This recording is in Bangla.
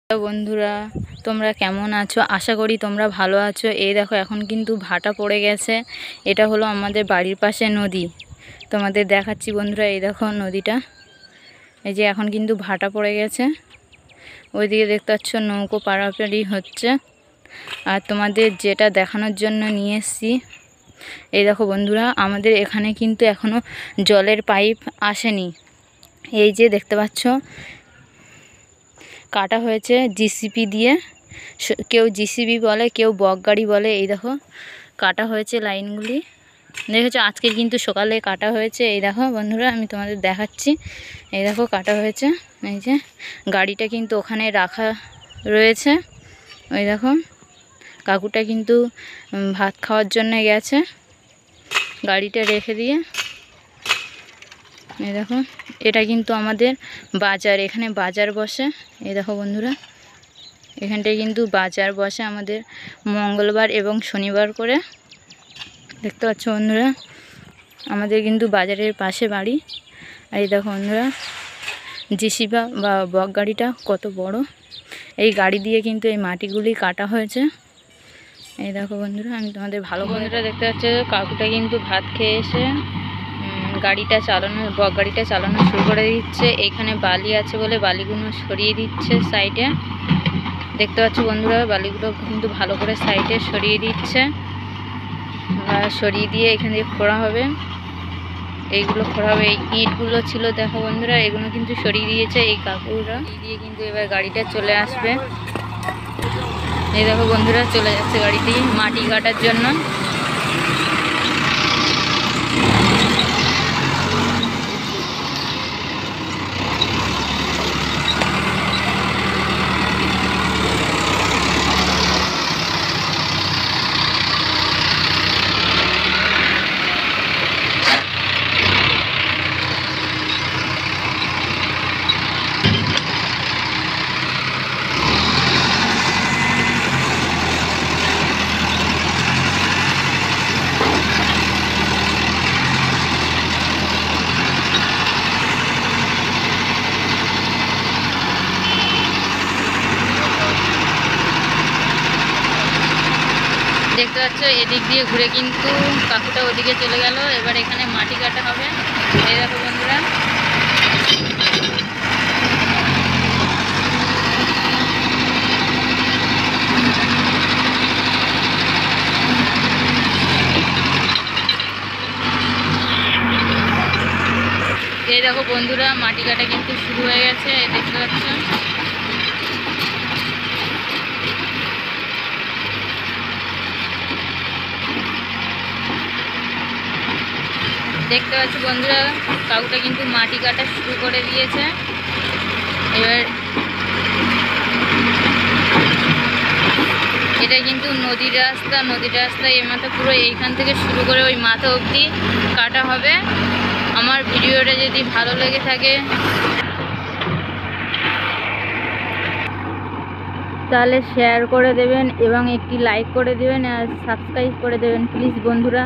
হ্যালো বন্ধুরা, তোমরা কেমন আছো? আশা করি তোমরা ভালো আছো। এই দেখো এখন কিন্তু ভাটা পড়ে গেছে। এটা হলো আমাদের বাড়ির পাশে নদী। তোমাদের দেখাচ্ছি বন্ধুরা, এই দেখো নদীটা। এই যে এখন কিন্তু ভাটা পড়ে গেছে। ওইদিকে দেখতে পাচ্ছ নৌকো পারাপারি হচ্ছে। আর তোমাদের যেটা দেখানোর জন্য নিয়ে এসেছি, এই দেখো বন্ধুরা, আমাদের এখানে কিন্তু এখনও জলের পাইপ আসেনি। এই যে দেখতে পাচ্ছ কাটা হয়েছে জিসিপি দিয়ে। কেউ জিসিবি বলে, কেউ বক গাড়ি বলে। এই দেখো কাটা হয়েছে লাইনগুলি, দেখেছো? আজকে কিন্তু সকালে কাটা হয়েছে। এই দেখো বন্ধুরা, আমি তোমাদের দেখাচ্ছি। এই দেখো কাটা হয়েছে। এই যে গাড়িটা কিন্তু ওখানে রাখা রয়েছে। ওই দেখো কাকুটা কিন্তু ভাত খাওয়ার জন্য গেছে, গাড়িটা রেখে দিয়ে। এই দেখো এটা কিন্তু আমাদের বাজার, এখানে বাজার বসে। এই দেখো বন্ধুরা, এখানটায় কিন্তু বাজার বসে আমাদের মঙ্গলবার এবং শনিবার করে। দেখতে পাচ্ছ বন্ধুরা, আমাদের কিন্তু বাজারের পাশে বাড়ি। আর এই দেখো বন্ধুরা, জিসিবি বা বক গাড়িটা কত বড়। এই গাড়ি দিয়ে কিন্তু এই মাটিগুলি কাটা হয়েছে। এই দেখো বন্ধুরা, আমি তোমাদের ভালো বন্ধুরা দেখতে পাচ্ছি কাকুটা কিন্তু ভাত খেয়ে এসে বক গাড়িটা চালানো শুরু করে দিচ্ছে। এখানে বালি আছে বলে বালিগুলো সরিয়ে দিচ্ছে সাইডে। দেখতে পাচ্ছ বন্ধুরা, বালিগুলো কিন্তু ভালো করে সাইডে সরিয়ে দিচ্ছে। সরিয়ে দিয়ে এখান দিয়ে খোঁড়া হবে, এইগুলো খোঁড়া হবে। এই ইটগুলো ছিল দেখো বন্ধুরা, এগুলো কিন্তু সরিয়ে দিয়েছে এই কাকুরা দিয়ে। কিন্তু এবার গাড়িটা চলে আসবে। এই দেখো বন্ধুরা, চলে যাচ্ছে গাড়িটি মাটি কাটার জন্য। দেখতে পাচ্ছ এদিক দিয়ে ঘুরে কিন্তু কাকুটা ওদিকে চলে গেল। এবার এখানে মাটি কাটা হবে। এই দেখো বন্ধুরা, এই দেখো বন্ধুরা, মাটি কাটা কিন্তু শুরু হয়ে গেছে। দেখতে পাচ্ছ বন্ধুরা, কাকুটা কিন্তু মাটি কাটা শুরু করে দিয়েছে। এবার এটা কিন্তু নদীর রাস্তা এই মাথা পুরো এইখান থেকে শুরু করে ওই মাথা অবধি কাটা হবে। আমার ভিডিওটা যদি ভালো লেগে থাকে তাহলে শেয়ার করে দেবেন এবং একটি লাইক করে দেবেন আর সাবস্ক্রাইব করে দেবেন প্লিজ বন্ধুরা।